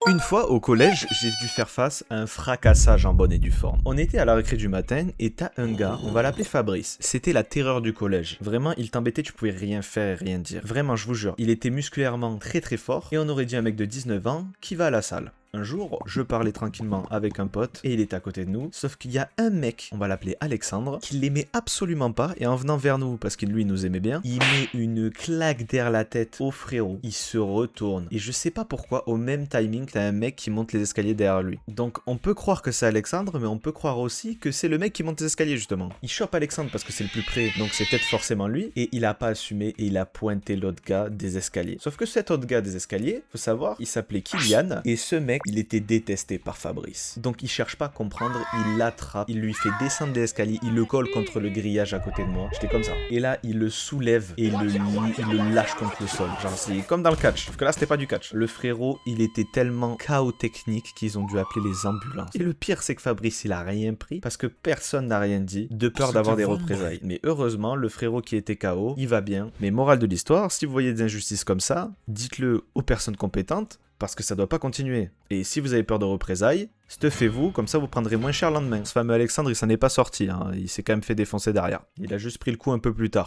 Une fois au collège, j'ai dû faire face à un fracassage en bonne et due forme. On était à la récré du matin et t'as un gars, on va l'appeler Fabrice. C'était la terreur du collège. Vraiment, il t'embêtait, tu pouvais rien faire et rien dire. Vraiment, je vous jure, il était musculairement très très fort et on aurait dit un mec de 19 ans qui va à la salle. Un jour, je parlais tranquillement avec un pote et il est à côté de nous, sauf qu'il y a un mec, on va l'appeler Alexandre, qui l'aimait absolument pas et en venant vers nous, parce qu'il lui nous aimait bien, il met une claque derrière la tête au frérot, il se retourne et je sais pas pourquoi, au même timing, t'as un mec qui monte les escaliers derrière lui. Donc on peut croire que c'est Alexandre, mais on peut croire aussi que c'est le mec qui monte les escaliers justement. Il chope Alexandre parce que c'est le plus près, donc c'est peut-être forcément lui, et il a pas assumé et il a pointé l'autre gars des escaliers. Sauf que cet autre gars des escaliers, faut savoir, il s'appelait Kylian, et ce mec, il était détesté par Fabrice. Donc il cherche pas à comprendre, il l'attrape, il lui fait descendre des escaliers, il le colle contre le grillage à côté de moi. J'étais comme ça. Et là, il le soulève et il le lâche contre le sol. Genre c'est comme dans le catch, sauf que là c'était pas du catch. Le frérot, il était tellement KO technique qu'ils ont dû appeler les ambulances. Et le pire, c'est que Fabrice, il a rien pris parce que personne n'a rien dit, de peur d'avoir des représailles. Mais heureusement, le frérot qui était KO, il va bien. Mais morale de l'histoire, si vous voyez des injustices comme ça, dites-le aux personnes compétentes, parce que ça doit pas continuer. Et si vous avez peur de représailles, stuffez-vous, comme ça vous prendrez moins cher le lendemain. Ce fameux Alexandre, il s'en est pas sorti, hein. Il s'est quand même fait défoncer derrière. Il a juste pris le coup un peu plus tard.